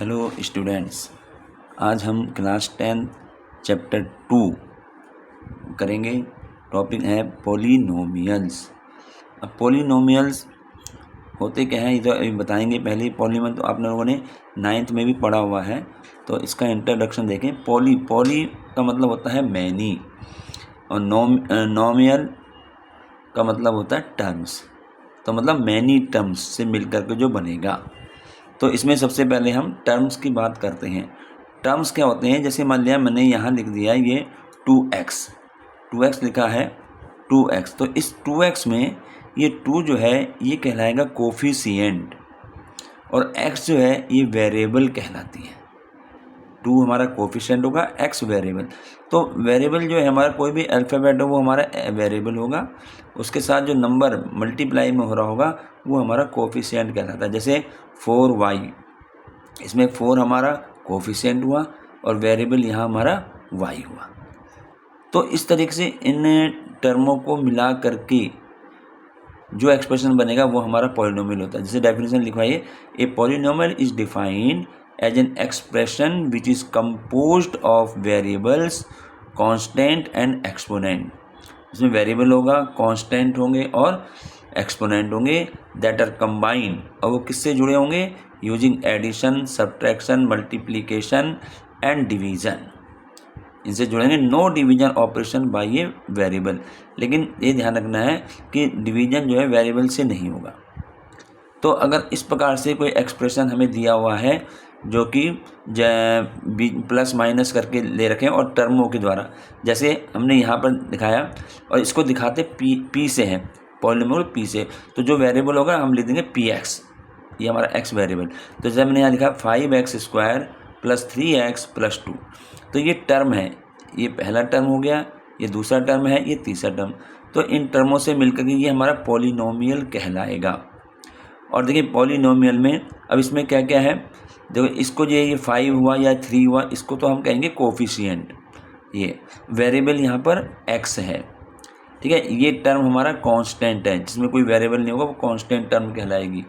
Hello students, आज हम class 10 chapter 2 करेंगे। टॉपिक है पॉलिनोमियल्स। अब पॉलिनोमियल्स होते क्या हैं ये तो अभी बताएंगे। पहले पॉलीनोमियल तो आप लोगों ने 9th में भी पढ़ा हुआ है, तो इसका इंट्रोडक्शन देखें। पॉली का मतलब होता है मैनी, और नोमियल का मतलब होता है टर्म्स। तो मतलब मैनी टर्म्स से मिलकर के जो बनेगा। तो इसमें सबसे पहले हम टर्म्स की बात करते हैं। टर्म्स क्या होते हैं, जैसे मान लिया मैंने यहाँ लिख दिया ये 2x लिखा है 2x। तो इस 2x में ये 2 जो है ये कहलाएगा कोफिशिएंट, और x जो है ये वेरिएबल कहलाती है। 2 हमारा कोफिशिएंट होगा, x वेरिएबल। तो वेरिएबल जो है हमारा कोई भी अल्फ़ाबेट हो वो हमारा वेरिएबल होगा, उसके साथ जो नंबर मल्टीप्लाई में हो रहा होगा वो हमारा कोफिशिएंट कहलाता है। जैसे 4y, इसमें 4 हमारा कोफिशिएंट हुआ और वेरिएबल यहाँ हमारा y हुआ। तो इस तरीके से इन टर्मों को मिला करके जो एक्सप्रेशन बनेगा वो हमारा पॉलिनोमियल होता है। जैसे डेफिनेशन लिखवाइए, a polynomial is defined as an expression which is composed of variables, constant and exponent. इसमें वेरिएबल होगा, कांस्टेंट होंगे और एक्सपोनेंट होंगे, दैट आर कंबाइंड। और वो किससे जुड़े होंगे? Using addition, subtraction, multiplication and division. इनसे जुड़ेंगे। No division operation by a variable, लेकिन ये ध्यान रखना है कि डिवीजन जो है वेरिएबल से नहीं होगा। तो अगर इस प्रकार से कोई एक्सप्रेशन हमें दिया हुआ है जो कि प्लस माइनस करके ले रखें और टर्मों के द्वारा, जैसे हमने यहाँ पर दिखाया, और इसको दिखाते पी से है, पॉलिनोमियल पी से, तो जो वेरिएबल होगा हम लिख देंगे px, ये हमारा x वेरिएबल। तो जैसे हमने यहाँ लिखा 5x² + 3x + 2, तो ये टर्म है, ये पहला टर्म हो गया, ये दूसरा टर्म है, ये तीसरा टर्म। तो इन टर्मों से मिलकर के ये हमारा पॉलिनोमियल कहलाएगा। और देखिए पॉलिनोमियल में अब इसमें क्या क्या है, देखो इसको जो ये 5 हुआ या 3 हुआ, इसको तो हम कहेंगे कोफिशिएंट। ये वेरिएबल यहाँ पर x है, ठीक है। ये टर्म हमारा कांस्टेंट है, जिसमें कोई वेरिएबल नहीं होगा वो कांस्टेंट टर्म कहलाएगी।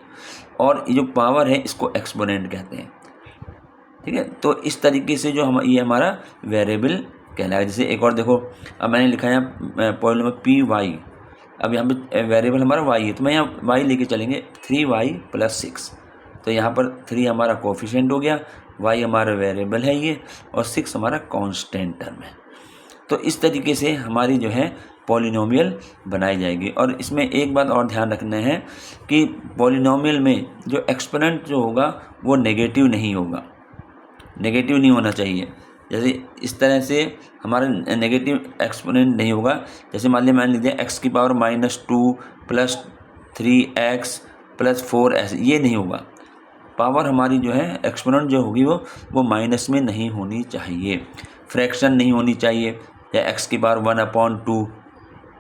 और ये जो पावर है इसको एक्सपोनेंट कहते हैं, ठीक है। तो इस तरीके से जो ये हमारा वेरिएबल कहलाएगा। जैसे एक और देखो, अब मैंने लिखा है पॉलिनोमियल py, अब यहाँ पे वेरिएबल हमारा y है, तो मैं यहाँ y लेके चलेंगे 3y + 6। तो यहाँ पर 3 हमारा कोफिशिएंट हो गया, y हमारा वेरिएबल है ये, और 6 हमारा कांस्टेंट टर्म है। तो इस तरीके से हमारी जो है पॉलिनोमियल बनाई जाएगी। और इसमें एक बात और ध्यान रखना है कि पॉलिनोमियल में जो एक्सपोनेंट जो होगा वो नेगेटिव नहीं होगा, नेगेटिव नहीं होना चाहिए। जैसे इस तरह से हमारा नेगेटिव एक्सपोनेंट नहीं होगा। जैसे मान लिया मैंने लिख दिया x⁻² + 3x + 4, ऐसे ये नहीं होगा। पावर हमारी जो है एक्सपोनेंट जो होगी वो माइनस में नहीं होनी चाहिए, फ्रैक्शन नहीं होनी चाहिए, या x⁻1/2,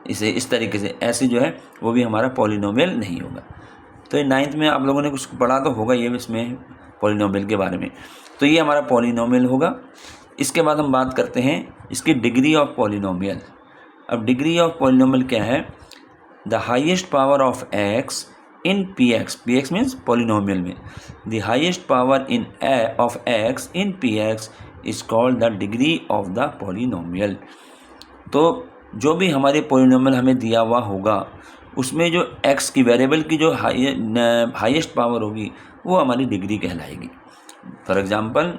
इसे इस तरीके से ऐसे जो है वो भी हमारा पॉलिनोमियल नहीं होगा। तो ये 9th में आप लोगों ने कुछ पढ़ा तो होगा ये इसमें पॉलिनोमियल के बारे में। तो ये हमारा पॉलिनोमियल होगा। इसके बाद हम बात करते हैं इसकी डिग्री ऑफ पॉलिनोमियल। अब डिग्री ऑफ पॉलिनोमियल क्या है? The highest power of x in px means polynomial में, the highest power of x in px is called the degree of the polynomial. तो जो भी हमारे पॉलिनोमियल हमें दिया हुआ होगा उसमें जो x की वेरिएबल की जो हाईएस्ट पावर होगी वो हमारी डिग्री कहलाएगी। फॉर एग्जांपल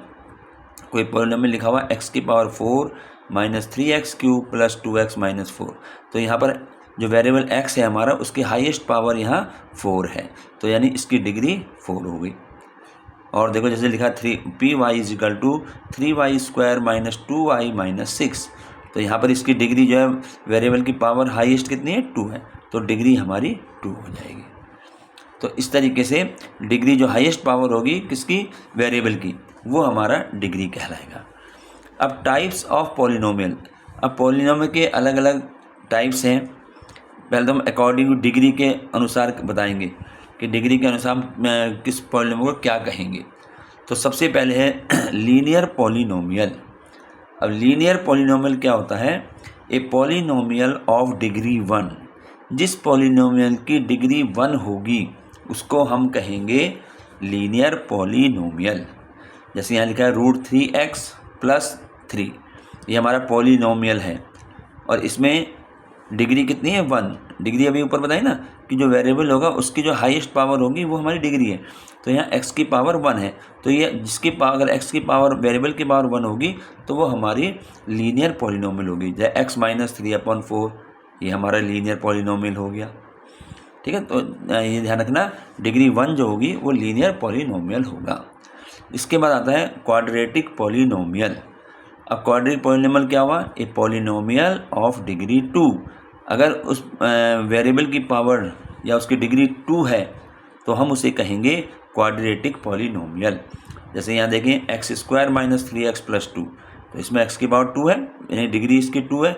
कोई पॉलिनोमियल लिखा हुआ x⁴ - 3x³ + 2x - 4, तो यहाँ पर जो वेरिएबल x है हमारा उसकी हाईएस्ट पावर यहाँ 4 है, तो यानी इसकी डिग्री 4 हो गई। और देखो जैसे लिखा py = 3y² - 2y - 6, तो यहाँ पर इसकी डिग्री जो है वेरिएबल की पावर हाईएस्ट कितनी है? 2 है, तो डिग्री हमारी 2 हो जाएगी। तो इस तरीके से डिग्री जो हाईएस्ट पावर होगी किसकी? वेरिएबल की, वो हमारा डिग्री कहलाएगा। अब टाइप्स ऑफ पॉलिनोमियल। अब पॉलिनोमियल के अलग अलग टाइप्स हैं। पहले तो हम अकॉर्डिंग टू डिग्री के अनुसार बताएंगे कि डिग्री के अनुसार किस पॉलिनोमियल को क्या कहेंगे। तो सबसे पहले है लीनियर पॉलिनोमियल। अब लीनियर पॉलिनोमियल क्या होता है? ए पॉलिनोमियल ऑफ डिग्री 1, जिस पॉलिनोमियल की डिग्री 1 होगी उसको हम कहेंगे लीनियर पॉलिनोमियल। जैसे यहाँ लिखा है √3x + 3, ये हमारा पॉलिनोमियल है और इसमें डिग्री कितनी है 1। डिग्री अभी ऊपर बताई ना कि जो वेरिएबल होगा उसकी जो हाईएस्ट पावर होगी वो हमारी डिग्री है। तो यहाँ x की पावर 1 है, तो ये जिसकी पावर, अगर x की पावर वेरिएबल की पावर 1 होगी तो वो हमारी लीनियर पॉलिनोमियल होगी। जैसे x - 3/4 ये हमारा लीनियर पॉलिनोमियल हो गया। ठीक है, तो ये ध्यान रखना डिग्री 1 जो होगी वो लीनियर पॉलिनोमियल होगा। इसके बाद आता है क्वाड्रेटिक पॉलिनोमियल। अब क्वाड्रेटिक पॉलिनोमियल क्या हुआ? A polynomial of degree 2। अगर उस वेरिएबल की पावर या उसकी डिग्री 2 है तो हम उसे कहेंगे क्वाड्रेटिक पॉलिनोमियल। जैसे यहाँ देखें x² - 3x + 2, तो इसमें x की पावर 2 है यानी डिग्री इसकी 2 है,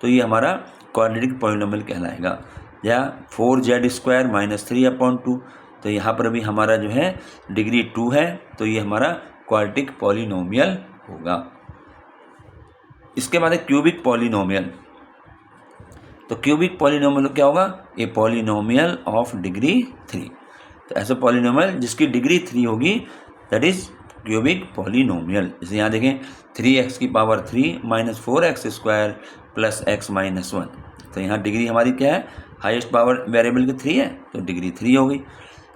तो ये हमारा क्वाड्रेटिक पॉलिनोमियल कहलाएगा। या 4z² - 3/2, तो यहाँ पर भी हमारा जो है डिग्री 2 है, तो ये हमारा क्वाड्रेटिक पॉलिनोमियल होगा। इसके बाद है क्यूबिक पॉलिनोमियल। तो क्यूबिक पॉलिनोमियल क्या होगा? A polynomial of degree 3। तो ऐसा पॉलिनोमियल जिसकी डिग्री 3 होगी दैट इज क्यूबिक पॉलिनोमियल। जैसे यहाँ देखें 3x की पावर 3 - 4x² + x - 1, तो यहाँ डिग्री हमारी क्या है? हाईएस्ट पावर वेरिएबल की 3 है, तो डिग्री 3 हो गई,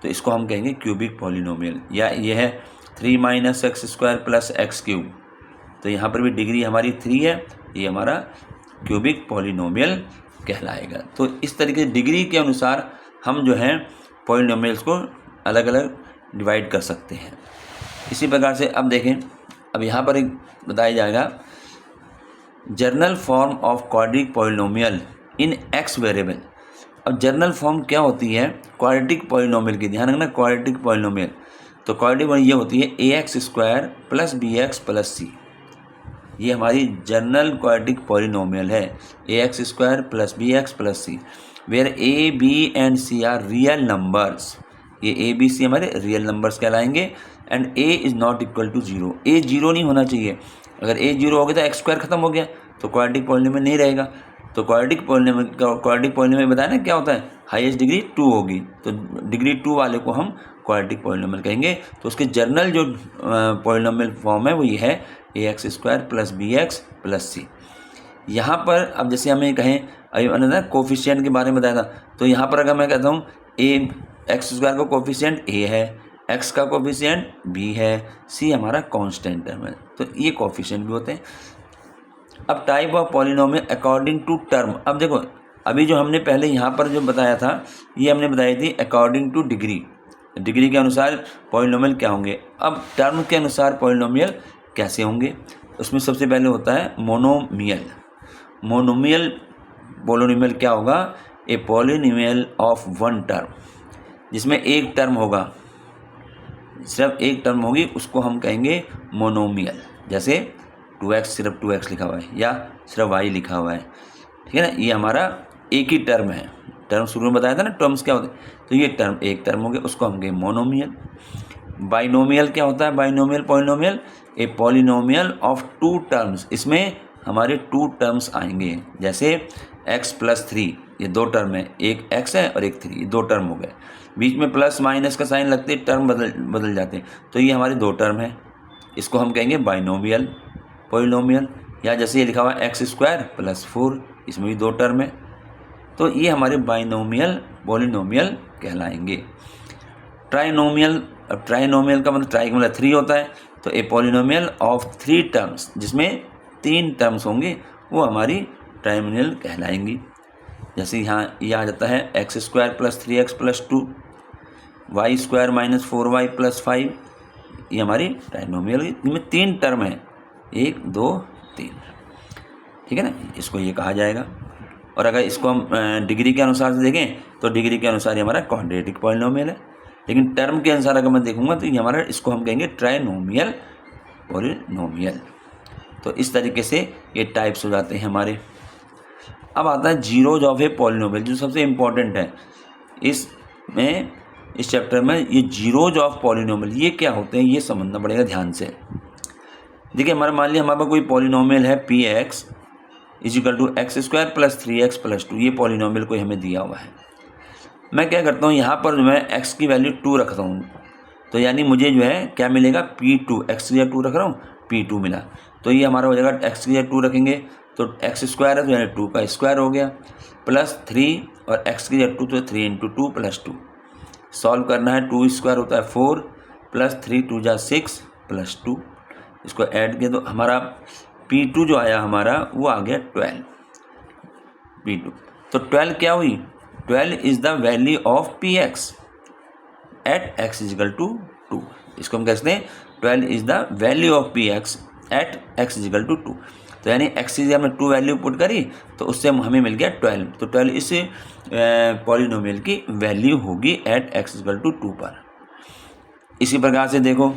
तो इसको हम कहेंगे क्यूबिक पॉलिनोमियल। या ये है 3 - x² + x³, तो यहाँ पर भी डिग्री हमारी 3 है, ये हमारा क्यूबिक पॉलिनोमियल कहलाएगा। तो इस तरीके से डिग्री के अनुसार हम जो है पॉलिनोमियल्स को अलग अलग डिवाइड कर सकते हैं। इसी प्रकार से अब देखें, अब यहाँ पर एक बताया जाएगा journal form of quadratic polynomial in x variable. अब जर्नल फॉर्म क्या होती है क्वाड्रेटिक पॉलिनोमियल की? ध्यान रखना, क्वाड्रेटिक पॉलिनोमियल, तो क्वाड्रेटिक ये होती है ax² + bx + c। ये हमारी जनरल क्वाड्रेटिक पॉलिनोमियल है, ax² + bx + c, where a, b and c are real numbers. ये a, b, c हमारे रियल नंबर्स कहलाएंगे and a is not equal to 0। a 0 नहीं होना चाहिए, अगर a 0 हो गया तो x² खत्म हो गया, तो क्वाड्रेटिक पॉलिनोमियल नहीं रहेगा। तो क्वाड्रेटिक पॉलिनोमियल बताया ना क्या होता है? हाईएस्ट डिग्री 2 होगी, तो डिग्री 2 वाले को हम क्वाड्रेटिक पॉलिनोमियल कहेंगे। तो उसके जर्नल जो पॉलिनोमियल फॉर्म है वो ये है ax² + bx + c। यहाँ पर अब जैसे हमें कहें, अभी मैंने ना कोफिशिएंट के बारे में बताया था, तो यहाँ पर अगर मैं कहता हूँ x² का कोफिशिएंट a है, x का कोफिशिएंट b है, c हमारा कांस्टेंट है, तो ये कोफिशिएंट भी होते हैं। अब type of polynomial according to term. अब देखो, अभी जो हमने पहले यहाँ पर जो बताया था ये हमने बताई थी अकॉर्डिंग टू डिग्री, डिग्री के अनुसार पॉलिनोमियल क्या होंगे। अब टर्म के अनुसार पॉलिनोमियल कैसे होंगे? उसमें सबसे पहले होता है मोनोमियल। मोनोमियल पॉलिनोमियल क्या होगा? ए पॉलिनोमियल ऑफ 1 टर्म, जिसमें एक टर्म होगा, सिर्फ एक टर्म होगी, उसको हम कहेंगे मोनोमियल। जैसे 2x सिर्फ 2x लिखा हुआ है या सिर्फ y लिखा हुआ है, ठीक है ना, ये हमारा एक ही टर्म है। टर्म शुरू में बताया था ना टर्म्स क्या होते हैं, तो ये टर्म एक टर्म हो गया, उसको हम कहेंगे मोनोमियल। बाइनोमियल क्या होता है? Binomial polynomial a polynomial of 2 terms, इसमें हमारे 2 टर्म्स आएंगे। जैसे x + 3, ये 2 टर्म है, एक x है और एक 3, ये 2 टर्म हो गए, बीच में प्लस माइनस का साइन लगते टर्म बदल जाते हैं, तो ये हमारे 2 टर्म है, इसको हम कहेंगे बाइनोमियल पॉलिनोमियल। या जैसे ये लिखा हुआ है x² + 4, इसमें भी 2 टर्म है, तो ये हमारे बाइनोमियल पॉलिनोमियल कहलाएंगे। ट्राइनोमियल, अब ट्राइनोमियल का मतलब ट्राई का मतलब 3 होता है, तो ए पॉलिनोमियल ऑफ 3 टर्म्स, जिसमें 3 टर्म्स होंगे, वो हमारी ट्राइनोमियल कहलाएंगी। जैसे यहाँ ये आ जाता है x² + 3x + 2, y² - 4y + 5, ये हमारी ट्राइनोमियल, इनमें 3 टर्म है, 1 2 3, ठीक है ना, इसको ये कहा जाएगा। और अगर इसको हम डिग्री के अनुसार से देखें तो डिग्री के अनुसार ये हमारा क्वाड्रेटिक पॉलिनोमियल है, लेकिन टर्म के अनुसार अगर मैं देखूंगा तो ये हमारा, इसको हम कहेंगे ट्राइनोमियल पॉलिनोमियल। तो इस तरीके से ये टाइप्स हो जाते हैं हमारे। अब आता है जीरोज ऑफ ए पॉलिनोमियल, जो सबसे इम्पोर्टेंट है इसमें, इस चैप्टर में। ये जीरोज ऑफ पॉलिनोमियल ये क्या होते हैं, ये समझना पड़ेगा ध्यान से। देखिए, हमारा मान लिया हमारे पास कोई पॉलिनोमियल है px = x² + 3x + 2, ये पॉलिनोमियल कोई हमें दिया हुआ है। मैं क्या करता हूँ, यहाँ पर मैं x की वैल्यू 2 रखता हूँ, तो यानी मुझे जो है क्या मिलेगा, P2, एक्स की जगह 2 रख रहा हूँ, P2 मिला। तो ये हमारा हो जाएगा, एक्स की जगह 2 रखेंगे तो एक्स स्क्वायर है तो यानी 2 का स्क्वायर हो गया, प्लस 3 और एक्स की जगह 2 तो 3 इंटू 2 प्लस 2। सॉल्व करना है, 2 स्क्वायर होता है 4 प्लस 3 2 जा 6 प्लस 2। इसको ऐड किया तो हमारा P2 जो आया हमारा वो आ गया 12 P2। तो 12 क्या हुई, 12 is the value of Px at x equal to 2। इसको हम कहते हैं 12 is the value of Px at x equal to 2। तो यानी x की हमने 2 वैल्यू पुट करी तो उससे हमें मिल गया 12। तो 12 इस पॉलिनोमियल की वैल्यू होगी एट x इजिकल टू 2 पर। इसी प्रकार से देखो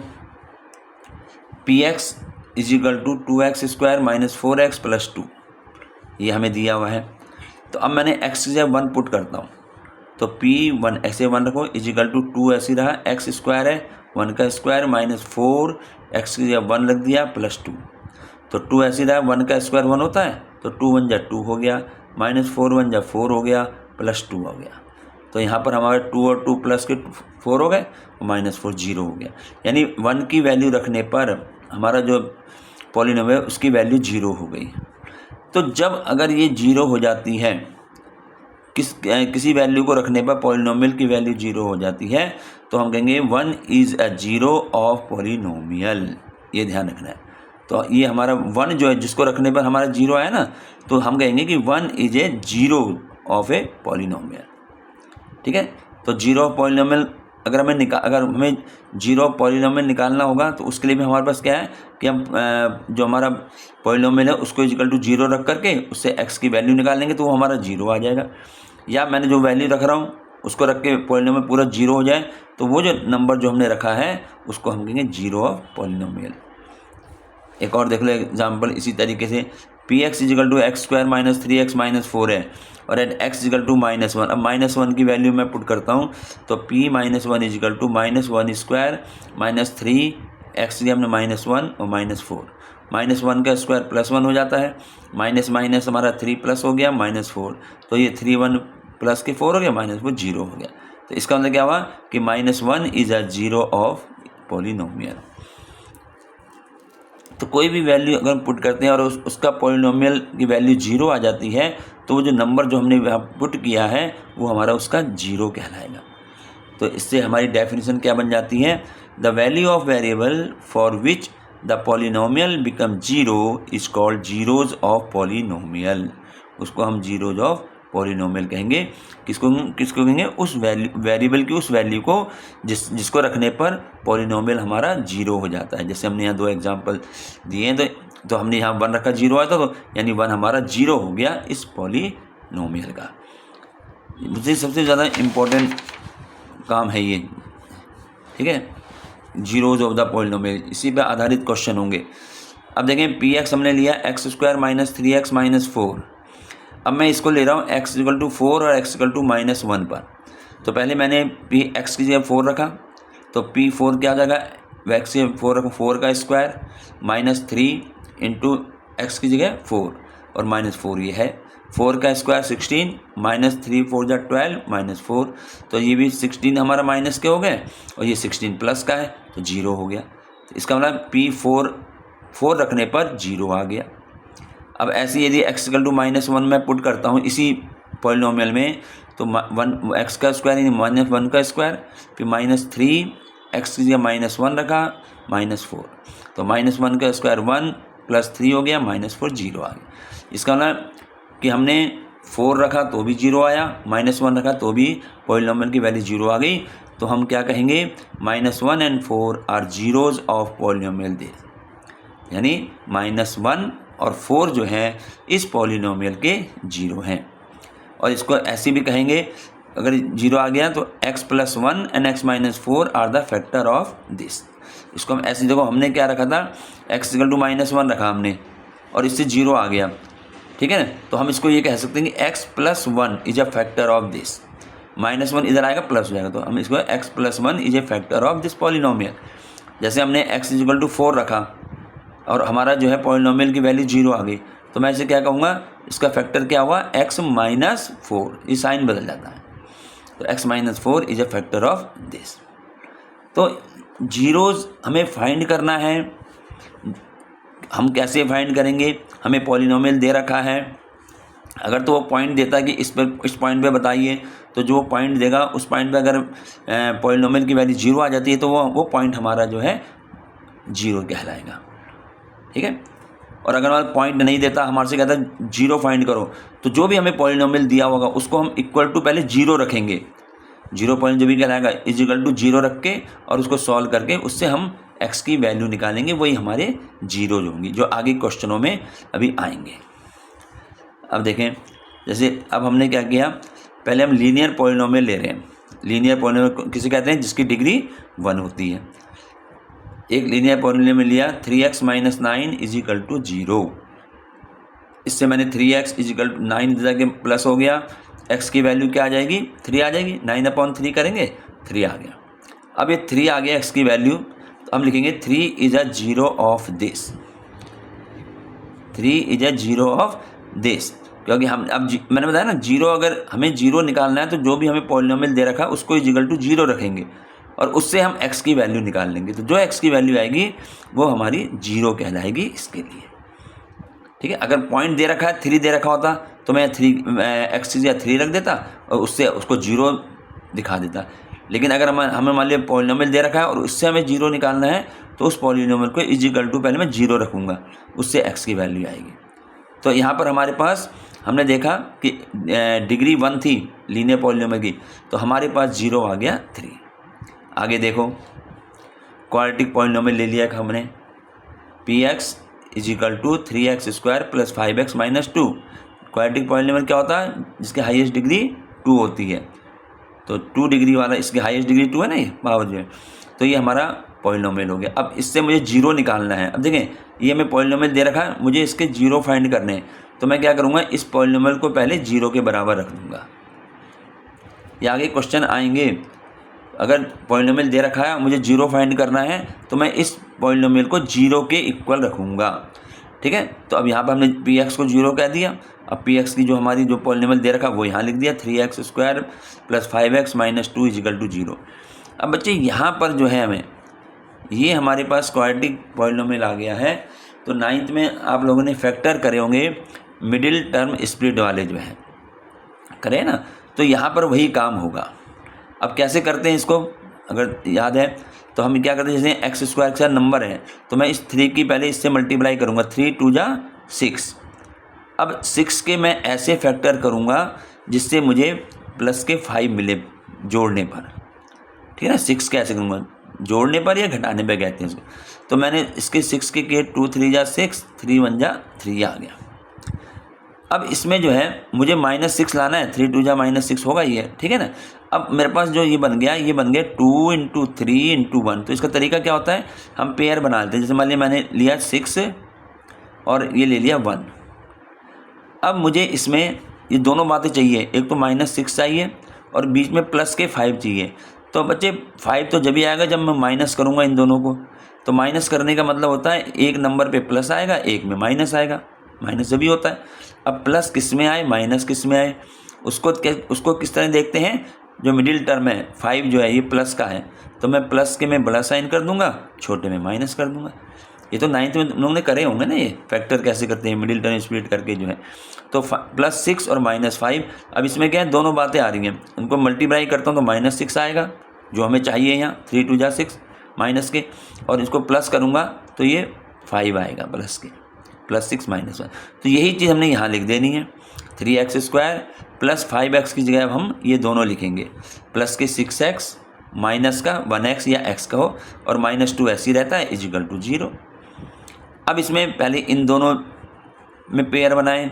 Px equal to 2x square minus 4x plus 2, ये हमें दिया हुआ है। तो अब मैंने x की जगह 1 पुट करता हूँ, तो P1 ऐसे 1 रखो इजिकल टू 2 ऐसे रहा, x स्क्वायर है 1 का स्क्वायर माइनस 4 x की जगह 1 रख दिया प्लस 2। तो 2 ऐसे रहा, 1 का स्क्वायर 1 होता है तो 2 1 जा 2 हो गया, माइनस 4 1 जा 4 हो गया, प्लस 2 हो गया। तो यहाँ पर हमारे 2 और 2 प्लस के 4 हो गए और माइनस 4 0 हो गया। यानी 1 की वैल्यू रखने पर हमारा जो पॉलिनोमियल है उसकी वैल्यू 0 हो गई। तो जब अगर ये 0 हो जाती है, किसी वैल्यू को रखने पर पॉलिनोमियल की वैल्यू 0 हो जाती है तो हम कहेंगे 1 इज़ अ 0 ऑफ पॉलिनोमियल। ये ध्यान रखना है। तो ये हमारा 1 जो है जिसको रखने पर हमारा 0 आया ना, तो हम कहेंगे कि 1 is a 0 of a polynomial. ठीक है, तो 0 ऑफ पॉलिनोमियल अगर हमें 0 ऑफ पॉलिनोमियल निकालना होगा तो उसके लिए भी हमारे पास क्या है कि हम जो हमारा पॉलिनोमियल है उसको इक्वल टू 0 रख करके उससे x की वैल्यू निकाल लेंगे तो वो हमारा 0 आ जाएगा। या मैंने जो वैल्यू रख रहा हूँ उसको रख के पॉलिनोमियल पूरा 0 हो जाए तो वो जो नंबर जो हमने रखा है उसको हम कहेंगे 0 ऑफ पॉलिनोमियल। एक और देख लो एग्जाम्पल इसी तरीके से, Px equal to x square minus 3x minus 4 है और एट x इजिकल टू -1। अब -1 की वैल्यू मैं पुट करता हूँ तो P -1 equal to -1 square minus 3 x की हमने -1 और -4, -1 का स्क्वायर +1 हो जाता है, माइनस माइनस हमारा 3 प्लस हो गया -4, तो ये 3 1 प्लस के 4 हो गया, -4 0 हो गया। तो इसका मतलब क्या हुआ कि -1 इज़ अ 0 ऑफ पॉलिनोमियल। तो कोई भी वैल्यू अगर हम पुट करते हैं और उसका पॉलिनोमियल की वैल्यू 0 आ जाती है तो वो जो नंबर जो हमने यहाँ पुट किया है वो हमारा उसका 0 कहलाएगा। तो इससे हमारी डेफिनेशन क्या बन जाती है, the value of variable for which the polynomial become 0 is called zeros of polynomial. उसको हम जीरोज ऑफ पॉलिनोमियल कहेंगे। किसको कहेंगे, उस वेरिएबल की उस वैल्यू को जिसको रखने पर पॉलिनोमियल हमारा 0 हो जाता है। जैसे हमने यहाँ 2 एग्जांपल दिए हैं तो हमने यहाँ 1 रखा 0 आया था तो यानी 1 हमारा 0 हो गया इस पॉलिनोमियल का। मुझे सबसे ज़्यादा इम्पोर्टेंट काम है ये, ठीक है, जीरोज ऑफ द पॉलिनोमियल, इसी पर आधारित क्वेश्चन होंगे। अब देखें Px हमने लिया x square minus 3x minus 4। अब मैं इसको ले रहा हूँ x इक्वल टू 4 और x इक्वल टू -1 पर। तो पहले मैंने Px की जगह 4 रखा तो P4 क्या आ जाएगा, x से 4 रखो 4 का स्क्वायर -3 इंटू एक्स की जगह 4 और -4 ये है, 4 का स्क्वायर 16 -3 4 जा 12 -4, तो ये भी 16 हमारा माइनस के हो गए और ये 16 प्लस का है तो 0 हो गया। तो इसका मतलब P4 रखने पर 0 आ गया। अब ऐसे यदि x इक्वल टू -1 मैं पुट करता हूँ इसी पॉलिनोमियल में तो 1 x का स्क्वायर यानी -1 का स्क्वायर फिर -3 x की जगह -1 रखा -4, तो -1 का स्क्वायर 1 प्लस 3 हो गया -4 0 आ गया। इसका मतलब कि हमने 4 रखा तो भी 0 आया, -1 रखा तो भी पॉलिनोमियल की वैल्यू 0 आ गई। तो हम क्या कहेंगे, -1 and 4 are zeros of polynomial this, यानी -1 और 4 जो हैं इस पॉलिनोमियल के 0 हैं। और इसको ऐसे भी कहेंगे, अगर 0 आ गया तो x + 1 and x - 4 are the factor of this. इसको हम ऐसे देखो, हमने क्या रखा था, x = -1 रखा हमने और इससे 0 आ गया, ठीक है ना। तो हम इसको ये कह सकते हैं कि x + 1 is a factor of this. -1 इधर आएगा प्लस हो जाएगा, तो हम इसको x + 1 is a factor of this polynomial. जैसे हमने x = 4 रखा और हमारा जो है पॉलिनोमियल की वैल्यू 0 आ गई, तो मैं इसे क्या कहूँगा, इसका फैक्टर क्या हुआ, x - 4, ये साइन बदल जाता है, तो x - 4 is a factor of this. तो जीरोज़ हमें फाइंड करना है। हम कैसे फाइंड करेंगे? हमें पॉलिनोमियल दे रखा है, अगर तो वो पॉइंट देता कि इस पॉइंट पे बताइए, तो जो पॉइंट देगा उस पॉइंट पे अगर पॉलिनोमियल की वैल्यू 0 आ जाती है तो वो पॉइंट हमारा जो है 0 कहलाएगा। ठीक है। और अगर हमारा पॉइंट नहीं देता, हमारे से कहता है 0 फाइंड करो, तो जो भी हमें पॉलिनोमियल दिया होगा उसको हम इक्वल टू पहले 0 रखेंगे। 0 पॉइंट जो भी कहलाएगा इज इक्वल टू 0 रख के और उसको सॉल्व करके उससे हम x की वैल्यू निकालेंगे, वही हमारे जीरो जो होंगी, जो आगे क्वेश्चनों में अभी आएंगे। अब देखें, जैसे अब हमने क्या किया, पहले हम लीनियर पॉलिनोमियल ले रहे हैं। लीनियर पॉलिनोमियल किसे कहते हैं? जिसकी डिग्री 1 होती है। एक लीनियर पॉलिनोमियल लिया 3x - 9 इज इक्वल टू 0। इससे मैंने 3x इज इक्वल टू 9 के प्लस हो गया, x की वैल्यू क्या आ जाएगी? 3 आ जाएगी। 9/3 करेंगे, 3 आ गया। अब ये 3 आ गया x की वैल्यू, तो हम लिखेंगे 3 is a zero of this. 3 is a zero of this, क्योंकि हम अब मैंने बताया ना, 0 अगर हमें 0 निकालना है तो जो भी हमें पॉलिनोमियल दे रखा है उसको इज इक्वल टू 0 रखेंगे और उससे हम x की वैल्यू निकाल लेंगे। तो जो x की वैल्यू आएगी वो हमारी 0 कहलाएगी इसके लिए। ठीक है। अगर पॉइंट दे रखा है, 3 दे रखा होता तो मैं x या 3 रख देता और उससे उसको 0 दिखा देता। लेकिन अगर हमें मान लिया पॉलिनोमियल दे रखा है और उससे हमें 0 निकालना है, तो उस पॉलिनोमियल को इज इक्वल टू पहले मैं 0 रखूँगा, उससे x की वैल्यू आएगी। तो यहाँ पर हमारे पास हमने देखा कि डिग्री 1 थी लीनियर पॉलिनोमियल की, तो हमारे पास 0 आ गया 3। आगे देखो, क्वाड्रेटिक पॉलिनोमियल ले लिया हमने, px is equal to 3x² + 5x - 2। Quadratic polynomial क्या होता है? जिसकी हाईएस्ट डिग्री 2 होती है। तो 2 डिग्री वाला, इसकी हाईएस्ट डिग्री 2 है ना, ये पावर जो है, तो ये हमारा पॉलिनोमियल हो गया। अब इससे मुझे 0 निकालना है। अब देखें, ये हमें पॉलिनोमियल दे रखा है, मुझे इसके 0 फाइंड करने हैं, तो मैं क्या करूँगा, इस पॉलिनोमियल को पहले 0 के बराबर रख दूँगा। ये आगे क्वेश्चन आएंगे, अगर पॉलिनोमियल दे रखा है मुझे 0 फाइंड करना है तो मैं इस पॉलिनोमियल को 0 के इक्वल रखूँगा। ठीक है। तो अब यहाँ पर हमने px को 0 कह दिया। अब px की जो हमारी जो पॉलिनोमियल दे रखा वो यहाँ लिख दिया, 3x² + 5x - 2 is equal to 0। अब बच्चे यहाँ पर जो है हमें, ये हमारे पास क्वाड्रेटिक पॉलिनोमियल आ गया है। तो 9th में आप लोगों ने फैक्टर करे होंगे, मिडिल टर्म स्प्लिट वाले जो है करे ना, तो यहाँ पर वही काम होगा। अब कैसे करते हैं इसको, अगर याद है तो हम क्या करते हैं, जैसे x² का नंबर है तो मैं इस 3 की पहले इससे मल्टीप्लाई करूँगा, 3 × 2 = 6। अब 6 के मैं ऐसे फैक्टर करूँगा जिससे मुझे प्लस के 5 मिले जोड़ने पर। ठीक है ना। 6 कैसे करूँगा, जोड़ने पर या घटाने पर कहते हैं इसको। तो मैंने इसके 6 के 2 × 3 = 6, 3 × 1 = 3 आ गया। अब इसमें जो है मुझे -6 लाना है, 3 × 2 = -6 होगा ये, ठीक है ना। अब मेरे पास जो ये बन गया 2 × 3 × 1। तो इसका तरीका क्या होता है, हम पेयर बना लेते हैं। जैसे मान लिया मैंने लिया 6 और ये ले लिया 1। अब मुझे इसमें ये दोनों बातें चाहिए, एक तो -6 चाहिए और बीच में प्लस के 5 चाहिए। तो बच्चे 5 तो जब ही आएगा जब मैं माइनस करूँगा इन दोनों को। तो माइनस करने का मतलब होता है एक नंबर पे प्लस आएगा, एक में माइनस आएगा, माइनस जब ही होता है। अब प्लस किस में आए, माइनस किस में आए, उसको किस तरह देखते हैं, जो मिडिल टर्म है 5 जो है ये प्लस का है, तो मैं प्लस के में बड़ा साइन कर दूंगा, छोटे में माइनस कर दूंगा। ये तो 9th में तुम लोगों ने करे होंगे ना, ये फैक्टर कैसे करते हैं मिडिल टर्म स्प्लिट करके जो है। तो +6 और -5। अब इसमें क्या है, दोनों बातें आ रही हैं, उनको मल्टीप्लाई करता हूँ तो -6 आएगा जो हमें चाहिए यहाँ, 3 × 2 = 6 माइनस के, और इसको प्लस करूँगा तो ये 5 आएगा प्लस के, +6 - 1। तो यही चीज़ हमने यहाँ लिख देनी है, 3x² + 5x की जगह हम ये दोनों लिखेंगे, प्लस के 6x माइनस का 1x या x का हो और -2 ऐसे ही रहता है इज इक्वल टू 0। अब इसमें पहले इन दोनों में पेयर बनाएं,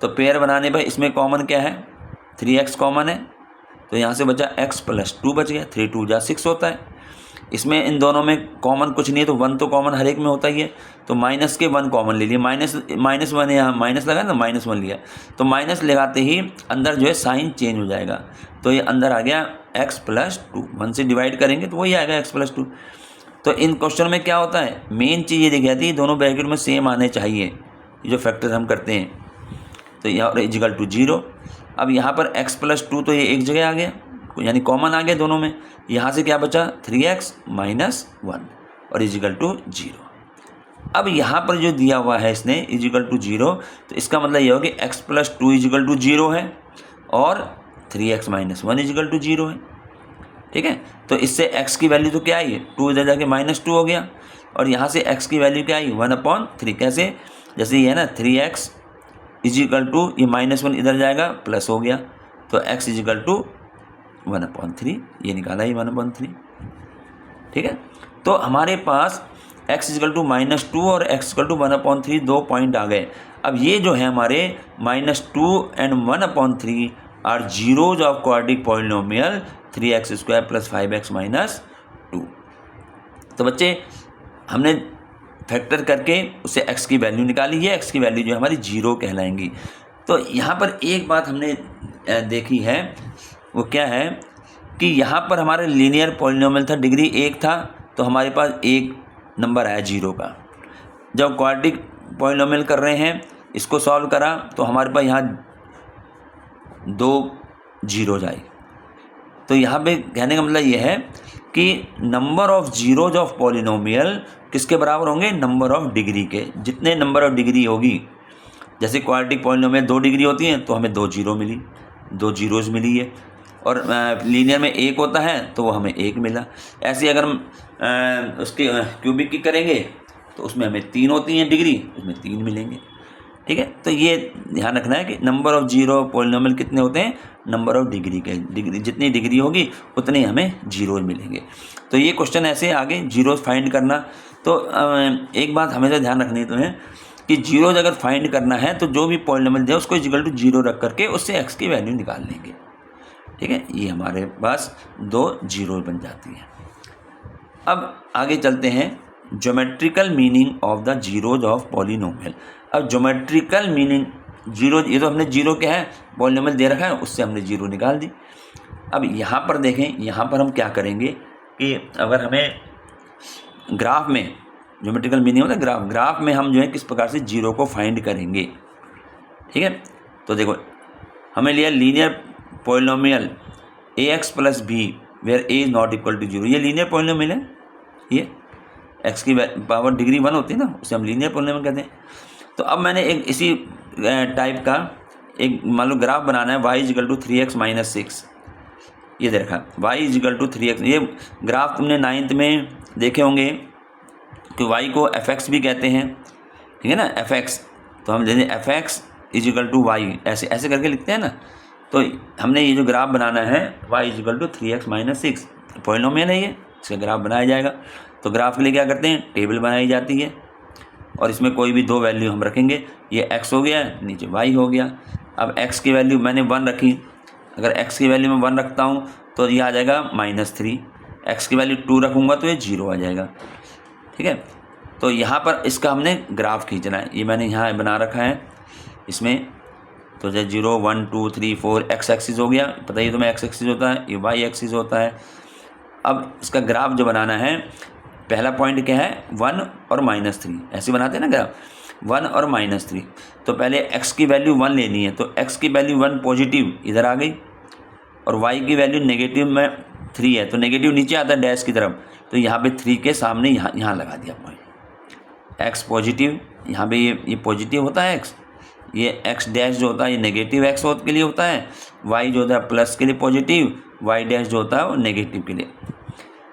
तो पेयर बनाने पर इसमें कॉमन क्या है, 3x कॉमन है, तो यहाँ से बचा x + 2 बच गया, 3 × 2 = 6 होता है। इसमें इन दोनों में कॉमन कुछ नहीं है, तो 1 तो कॉमन हर एक में होता ही है, तो माइनस के 1 कॉमन ले लिए, -1 यहाँ माइनस लगा ना, -1 लिया, तो माइनस लगाते ही अंदर जो है साइन चेंज हो जाएगा, तो ये अंदर आ गया x + 2। 1 से डिवाइड करेंगे तो वही आएगा x + 2। तो इन क्वेश्चन में क्या होता है, मेन चीज़ ये देखी जाती है दोनों ब्रैकेट में सेम आने चाहिए, जो फैक्टर हम करते हैं। तो यहाँ इज इक्वल टू 0। अब यहाँ पर x + 2 तो ये एक जगह आ गया, यानी कॉमन आ गया दोनों में। यहाँ से क्या बचा 3x माइनस 1 और इजिकल टू 0। अब यहाँ पर जो दिया हुआ है इसने इजिकल टू 0, तो इसका मतलब ये हो कि x प्लस 2 इजिकल टू 0 है और 3x माइनस 1 इजिकल टू 0 है। ठीक है, तो इससे x की वैल्यू तो क्या आई है, 2 इधर जाके -2 हो गया और यहाँ से x की वैल्यू क्या आई 1/3। कैसे, जैसे ये है ना 3x इजिकल टू ये -1 इधर जाएगा प्लस हो गया, तो x इजिकल टू 1/3 ये निकाला ही 1/3। ठीक है, तो हमारे पास x इजिकल टू -2 और x इजिकल टू 1/3 दो पॉइंट आ गए। अब ये जो है हमारे -2 and 1/3 are zeros of quadratic polynomial 3x² plus 5x minus 2। तो बच्चे हमने फैक्टर करके उससे x की वैल्यू निकाली है, x की वैल्यू जो हमारी 0 कहलाएंगी। तो यहाँ पर एक बात हमने देखी है, वो क्या है कि यहाँ पर हमारे लीनियर पॉलिनोमियल था, डिग्री 1 था, तो हमारे पास एक नंबर आया 0 का। जब क्वाड्रेटिक पॉलिनोमियल कर रहे हैं, इसको सॉल्व करा तो हमारे पास यहाँ 2 0 आए। तो यहाँ पे कहने का मतलब ये है कि number of zeros of polynomial किसके बराबर होंगे, नंबर ऑफ डिग्री के। जितने नंबर ऑफ डिग्री होगी, जैसे क्वाड्रेटिक पॉलिनोमियल 2 डिग्री होती हैं तो हमें 2 0 मिली, 2 जीरोज मिली है, और लीनियर में 1 होता है तो वो हमें 1 मिला। ऐसे अगर हम उसके क्यूबिक की करेंगे तो उसमें हमें 3 होती हैं डिग्री, उसमें 3 मिलेंगे। ठीक है, तो ये ध्यान रखना है कि नंबर ऑफ जीरो पॉलिनोमियल कितने होते हैं, नंबर ऑफ डिग्री के। डिग्री जितनी डिग्री होगी उतने हमें जीरो मिलेंगे। तो ये क्वेश्चन ऐसे आगे जीरोज फाइंड करना। तो एक बात हमेशा ध्यान रखनी तो है कि जीरोज अगर फाइंड करना है तो जो भी पॉलिनोमियल दे उसको इक्वल टू 0 रख करके उससे x की वैल्यू निकाल लेंगे। ठीक है, ये हमारे पास 2 जीरो बन जाती है। अब आगे चलते हैं, geometrical meaning of the zeros of polynomial. अब ज्योमेट्रिकल मीनिंग जीरो, ये तो हमने जीरो क्या है पॉलिनोमियल दे रखा है, उससे हमने जीरो निकाल दी। अब यहाँ पर देखें, यहाँ पर हम क्या करेंगे कि अगर हमें ग्राफ में ज्योमेट्रिकल मीनिंग होता है ग्राफ में हम जो है किस प्रकार से जीरो को फाइंड करेंगे। ठीक है, तो देखो हमें लिया linear polynomial ax plus B where a is not equal to 0। ये लीनियर पॉलिनोमियल है, ये x की पावर डिग्री 1 होती है ना, उसे हम लीनियर पॉलिनोमियल कहते हैं। तो अब मैंने एक इसी टाइप का एक मान लो ग्राफ बनाना है, y equal to 3x minus 6, ये दे रखा y इजिकल टू 3x। ये ग्राफ तुमने 9th में देखे होंगे कि y को fx भी कहते हैं, ठीक है ना, fx। तो हम लेते हैं fx इजिकल टू y, ऐसे ऐसे करके लिखते हैं ना। तो हमने ये जो ग्राफ बनाना है y equal to 3x minus 6 polynomial है, ये इसका ग्राफ बनाया जाएगा। तो ग्राफ के लिए क्या करते हैं, टेबल बनाई जाती है और इसमें कोई भी 2 वैल्यू हम रखेंगे। ये x हो गया, नीचे y हो गया। अब x की वैल्यू मैंने 1 रखी, अगर x की वैल्यू मैं 1 रखता हूँ तो ये आ जाएगा -3। x की वैल्यू 2 रखूँगा तो ये 0 आ जाएगा। ठीक है, तो यहाँ पर इसका हमने ग्राफ खींचना है, ये मैंने यहाँ बना रखा है इसमें। तो जैसे 0 1 2 3 4 x एक्सिस हो गया, पता ही तुम्हें x एक्सिस होता है, ये y एक्सिस होता है। अब इसका ग्राफ जो बनाना है, पहला पॉइंट क्या है 1 और -3, ऐसे बनाते हैं ना ग्राफ, 1 और -3। तो पहले x की वैल्यू 1 लेनी है, तो x की वैल्यू 1 पॉजिटिव इधर आ गई और y की वैल्यू नेगेटिव में 3 है, तो नेगेटिव नीचे आता है डैश की तरफ, तो यहाँ पे 3 के सामने यहाँ लगा दिया पॉइंट। x पॉजिटिव, यहाँ पे ये पॉजिटिव होता है x, ये x डैश जो होता है ये नेगेटिव x के लिए होता है, y जो होता है प्लस के लिए पॉजिटिव, y डैश जो होता है वो नेगेटिव के लिए।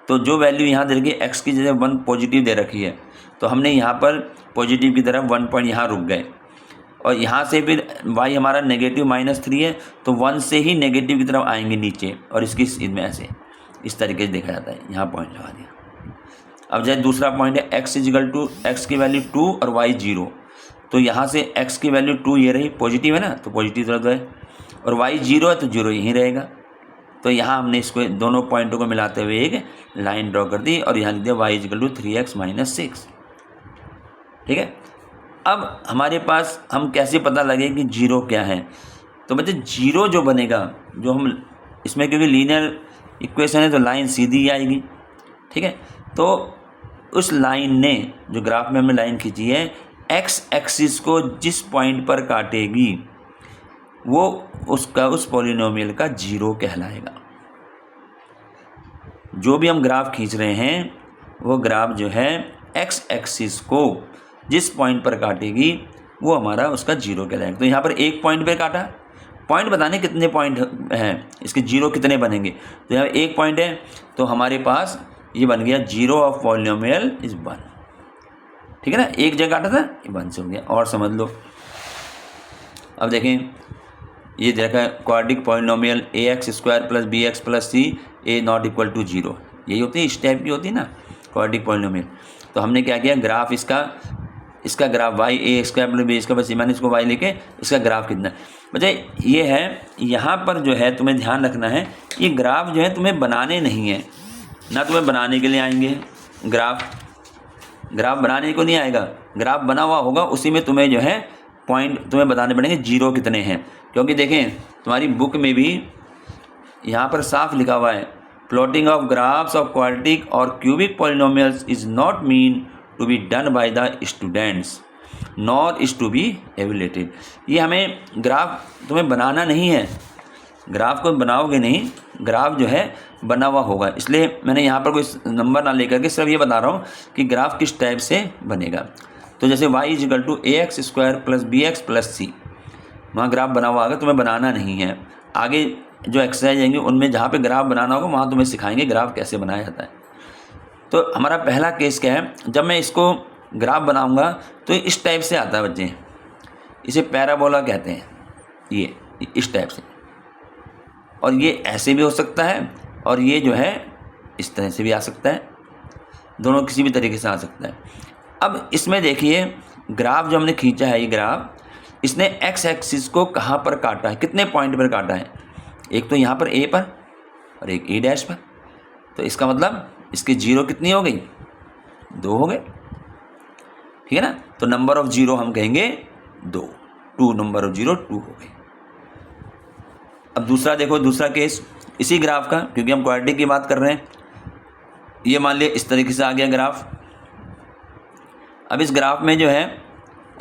तो जो वैल्यू यहाँ दे रखी है x की जगह 1 पॉजिटिव दे रखी है, तो हमने यहाँ पर पॉजिटिव की तरफ 1 पॉइंट यहाँ रुक गए और यहाँ से फिर y हमारा नेगेटिव -3 है, तो 1 से ही नेगेटिव की तरफ आएंगे नीचे और इसकी इसमें ऐसे इस तरीके से देखा जाता है, यहाँ पॉइंट लगा दिया। अब जैसे दूसरा पॉइंट है x इजिकल टू x की वैल्यू 2 और y 0, तो यहाँ से x की वैल्यू 2 ये रही, पॉजिटिव है ना, तो पॉजिटिव तरफ है, और y 0 है तो 0 यहीं रहेगा। तो यहाँ हमने इसको दोनों पॉइंटों को मिलाते हुए एक लाइन ड्रॉ कर दी और यहाँ लिख दिया y equal to 3x minus 6। ठीक है, अब हमारे पास हम कैसे पता लगे कि 0 क्या है। तो बच्चे 0 जो बनेगा, जो हम इसमें क्योंकि लीनियर इक्वेशन है तो लाइन सीधी आएगी। ठीक है, तो उस लाइन ने जो ग्राफ में हमने लाइन खींची है, x एक्सिस को जिस पॉइंट पर काटेगी वो उसका उस पॉलिनोमियल का 0 कहलाएगा। जो भी हम ग्राफ खींच रहे हैं वो ग्राफ जो है एक्स एक्सिस को जिस पॉइंट पर काटेगी वो हमारा उसका जीरो कहलाएगा। तो यहाँ पर एक पॉइंट पे काटा, पॉइंट बताने कितने पॉइंट हैं, इसके जीरो कितने बनेंगे। तो यहाँ एक पॉइंट है तो हमारे पास ये बन गया जीरो ऑफ पॉलिनोमियल इज 1। ठीक है ना, एक जगह काटा था ये 1 से हो गया। और समझ लो, अब देखें ये देखा quadratic polynomial ax² + bx + c a not equal to 0, यही होती है, इस टाइप की होती है ना क्वाड्रिक पॉलिनोमियल। तो हमने क्या किया, ग्राफ इसका graph y ax² + bx + c, मैंने इसको y लेके इसका ग्राफ कितना है बच्चे ये है। यहाँ पर जो है तुम्हें ध्यान रखना है, ये ग्राफ जो है तुम्हें बनाने नहीं है ना, तुम्हें बनाने के लिए आएंगे ग्राफ बनाने को नहीं आएगा। ग्राफ बना हुआ होगा उसी में तुम्हें जो है पॉइंट तुम्हें बताने पड़ेंगे जीरो कितने हैं। क्योंकि देखें तुम्हारी बुक में भी यहाँ पर साफ लिखा हुआ है, plotting of graphs of quadratic और cubic polynomials is not mean to be done by the students nor is to be evaluated. ये हमें ग्राफ तुम्हें बनाना नहीं है, ग्राफ को बनाओगे नहीं, ग्राफ जो है बना हुआ होगा। इसलिए मैंने यहाँ पर कोई नंबर ना लेकर के सिर्फ ये बता रहा हूँ कि ग्राफ किस टाइप से बनेगा। तो जैसे y = ax² + bx + c, वहाँ ग्राफ बना हुआ आएगा, तुम्हें बनाना नहीं है। आगे जो एक्सरसाइज आएंगे उनमें जहाँ पे ग्राफ बनाना होगा वहाँ तुम्हें सिखाएंगे ग्राफ कैसे बनाया जाता है। तो हमारा पहला केस क्या है, जब मैं इसको ग्राफ बनाऊँगा तो इस टाइप से आता है बच्चे, इसे पैराबोला कहते हैं, ये इस टाइप से। और ये ऐसे भी हो सकता है और ये जो है इस तरह से भी आ सकता है, दोनों किसी भी तरीके से आ सकता है। अब इसमें देखिए ग्राफ जो हमने खींचा है, ये ग्राफ इसने एक्स एक्सिस को कहाँ पर काटा है, कितने पॉइंट पर काटा है, एक तो यहाँ पर ए पर और एक ए डैश पर। तो इसका मतलब इसके जीरो कितनी हो गई, 2 हो गए। ठीक है ना, तो नंबर ऑफ जीरो हम कहेंगे 2 नंबर ऑफ जीरो 2 हो गए। अब दूसरा देखो, दूसरा केस इसी ग्राफ का, क्योंकि हम क्वाड्रेटिक की बात कर रहे हैं। ये मान लिया इस तरीके से आ गया ग्राफ। अब इस ग्राफ में जो है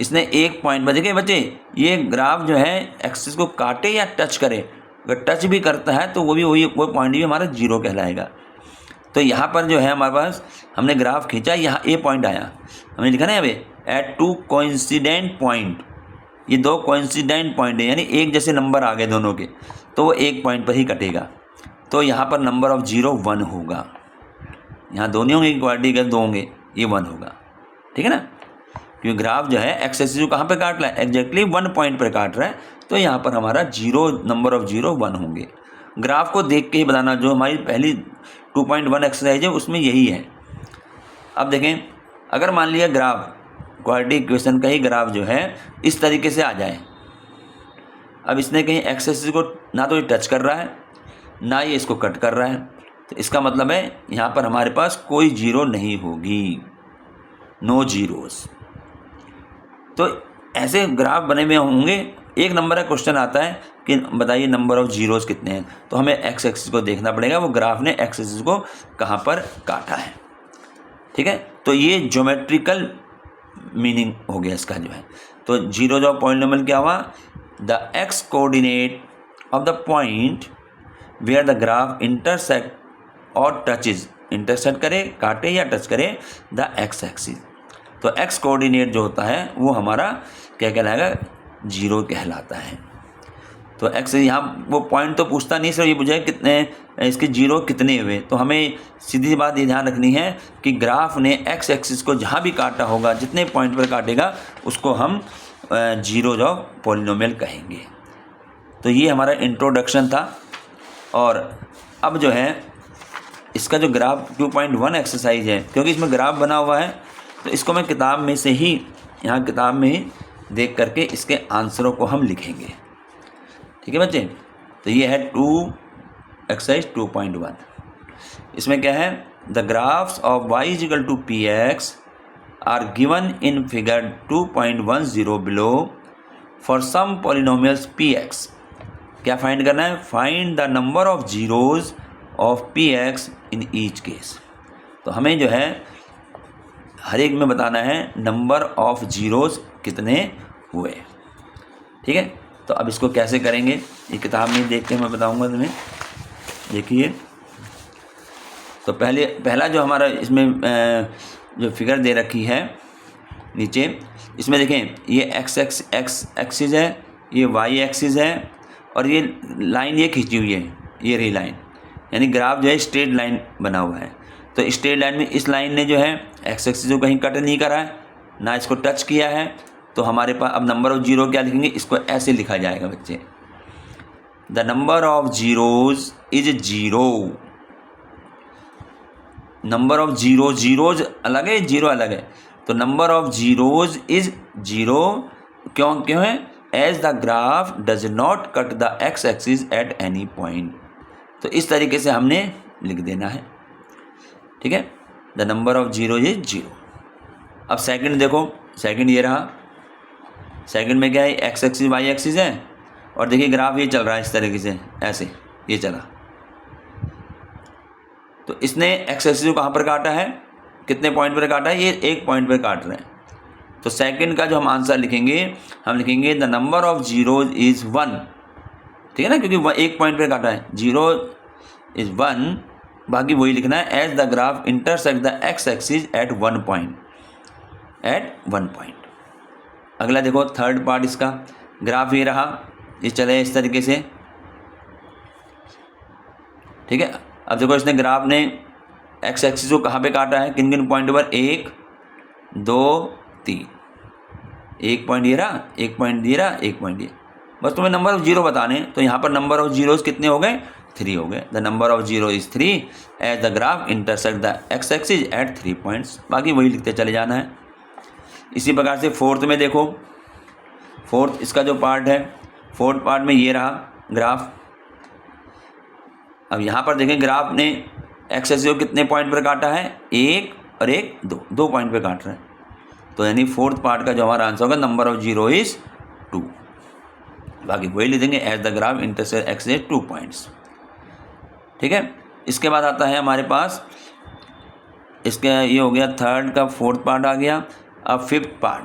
इसने एक पॉइंट बचे बच्चे, ये ग्राफ जो है एक्सिस को काटे या टच करे, अगर टच भी करता है तो वो पॉइंट भी हमारा जीरो कहलाएगा। तो यहाँ पर जो है हमारे पास हमने ग्राफ खींचा, यहाँ ए पॉइंट आया, हमने लिखा ना अभी एट 2 कोइंसिडेंट पॉइंट, ये 2 कोइंसिडेंट पॉइंट है, यानी एक जैसे नंबर आ गए दोनों के, तो वो एक पॉइंट पर ही कटेगा। तो यहाँ पर नंबर ऑफ जीरो 1 होगा, यहाँ दो नहीं होंगे, क्वाड्रेटिक है 2 होंगे, ये 1 होगा। ठीक है ना, क्योंकि ग्राफ जो है एक्स एक्सिस को कहाँ पे काट रहा है, एग्जैक्टली 1 पॉइंट पर काट रहा है, तो यहाँ पर हमारा नंबर ऑफ जीरो 1 होंगे। ग्राफ को देख के ही बताना, जो हमारी पहली 2.1 एक्सरसाइज है उसमें यही है। अब देखें, अगर मान लिया ग्राफ क्वाड्रेटिक इक्वेशन का ही ग्राफ जो है इस तरीके से आ जाए, अब इसने कहीं एक्स एक्सिस को ना तो ये टच कर रहा है ना ये इसको कट कर रहा है, तो इसका मतलब है यहाँ पर हमारे पास कोई जीरो नहीं होगी, नो जीरोस। तो ऐसे ग्राफ बने हुए होंगे। एक नंबर का क्वेश्चन आता है कि बताइए नंबर ऑफ जीरोस कितने हैं, तो हमें एक्स एक्सिस को देखना पड़ेगा, वो ग्राफ ने एक्स एक्सिस को कहाँ पर काटा है। ठीक है, तो ये ज्योमेट्रिकल मीनिंग हो गया इसका जो है। तो जीरो जो पॉलिनोमियल क्या हुआ, the x coordinate of the point where the graph intersect और टचेज, इंटरसेक्ट करे, काटे या टच करे द एक्स एक्सिस। तो एक्स कोऑर्डिनेट जो होता है वो हमारा क्या कहलाएगा, जीरो कहलाता है। तो एक्स यहाँ वो पॉइंट तो पूछता नहीं, सिर्फ ये पूछा कितने इसके जीरो कितने हुए। तो हमें सीधी बात ये ध्यान रखनी है कि ग्राफ ने एक्स एक्सिस को जहाँ भी काटा होगा, जितने पॉइंट पर काटेगा उसको हम जीरो जो पॉलिनोमियल कहेंगे। तो ये हमारा इंट्रोडक्शन था। और अब जो है इसका जो ग्राफ 2.1 एक्सरसाइज है, क्योंकि इसमें ग्राफ बना हुआ है तो इसको मैं किताब में से ही, यहाँ किताब में ही देख करके इसके आंसरों को हम लिखेंगे। ठीक है बच्चे, तो ये है एक्सरसाइज 2.1। इसमें क्या है, the graphs of y = px are given in figure 2.10 below for some polynomials px। क्या फाइंड करना है, find the number of zeros of px in each case. तो हमें जो है हर एक में बताना है नंबर ऑफ जीरोज कितने हुए। ठीक है, तो अब इसको कैसे करेंगे ये किताब में देख के मैं बताऊंगा तुम्हें। देखिए तो पहला जो हमारा इसमें जो फिगर दे रखी है नीचे, इसमें देखें ये एक्स एक्सिस है, ये वाई एक्सिस है, और ये लाइन ये खींची हुई है, ये रही लाइन, यानी ग्राफ जो है स्ट्रेट लाइन बना हुआ है। तो स्ट्रेट लाइन में इस लाइन ने जो है एक्स एक्सिस को कहीं कट नहीं करा है, ना इसको टच किया है, तो हमारे पास अब नंबर ऑफ जीरो क्या लिखेंगे, इसको ऐसे लिखा जाएगा बच्चे, the number of zeros is zero. Number of zeros अलग है, जीरो अलग है, तो number of zeros is zero. क्यों है, as the graph does not cut the x axis at any point. तो इस तरीके से हमने लिख देना है, ठीक है, the number of zero is zero. अब सेकंड देखो, सेकंड ये रहा, सेकंड में क्या है, एक्स एक्सिस वाई एक्सिस है, और देखिए ग्राफ ये चल रहा है इस तरीके से, ऐसे ये चला। तो इसने एक्स एक्सिस को कहाँ पर काटा है, कितने पॉइंट पर काटा है, ये एक पॉइंट पर काट रहे हैं। तो सेकंड का जो हम आंसर लिखेंगे, हम लिखेंगे the number of zeros is 1, ठीक है ना, क्योंकि वह एक पॉइंट पर काटा है, जीरो इज़ 1, बाकी वही लिखना है, as the graph intersect the x axis at one point, at one point. अगला देखो थर्ड पार्ट इसका, ग्राफ ये रहा, ये चले इस तरीके से, ठीक है। अब देखो इसने ग्राफ ने एक्स एक्सिस को कहाँ पे काटा है, किन किन पॉइंट पर, 1 2 3, एक पॉइंट ये रहा, एक पॉइंट ये रहा, एक पॉइंट ये, बस तुम्हें नंबर ऑफ जीरो बताने। तो यहाँ पर नंबर ऑफ जीरोज कितने हो गए, 3 हो गए। The number of zero is 3 as the graph intersect the x axis at 3 points, बाकी वही लिखते चले जाना है। इसी प्रकार से फोर्थ में देखो, फोर्थ इसका जो पार्ट है, फोर्थ पार्ट में ये रहा ग्राफ। अब यहाँ पर देखें ग्राफ ने एक्स एक्सिस को कितने पॉइंट पर काटा है, 1 और 1 2 पॉइंट पर काट रहा है। तो यानी फोर्थ पार्ट का जो हमारा आंसर होगा, नंबर ऑफ जीरो इज़ 2, बाकी वही लिख देंगे, as the graph intersect x axis 2 points, ठीक है। इसके बाद आता है हमारे पास, इसका ये हो गया थर्ड का फोर्थ पार्ट आ गया। अब फिफ्थ पार्ट,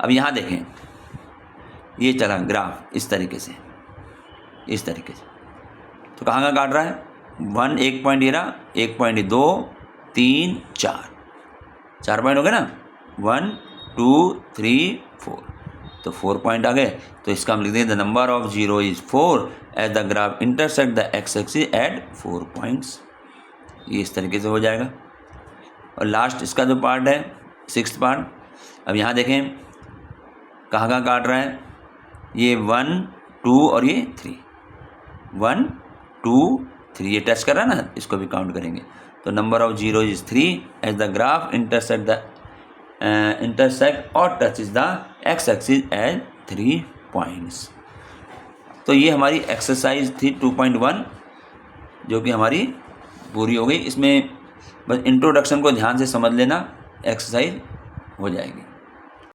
अब यहाँ देखें ये चला ग्राफ इस तरीके से, इस तरीके से, तो कहाँ कहाँ काट रहा है, 1 एक पॉइंट ये रहा, एक पॉइंट 2 3 4 पॉइंट हो गए ना, 1 2 3 4, तो 4 पॉइंट आ गए। तो इसका हम लिख देंगे the number of zero is 4 as the graph intersect the x axis at 4 points, ये इस तरीके से हो जाएगा। और लास्ट इसका जो पार्ट है, सिक्स्थ पार्ट, अब यहाँ देखें कहाँ कहाँ काट रहा है, ये 1 2 और ये 3, 1 2 3, ये टच कर रहा है ना, इसको भी काउंट करेंगे। तो number of zero is 3 as the graph intersect और touch is the x axis at 3 points. तो ये हमारी एक्सरसाइज थी 2.1, जो कि हमारी पूरी हो गई। इसमें बस इंट्रोडक्शन को ध्यान से समझ लेना, एक्सरसाइज हो जाएगी।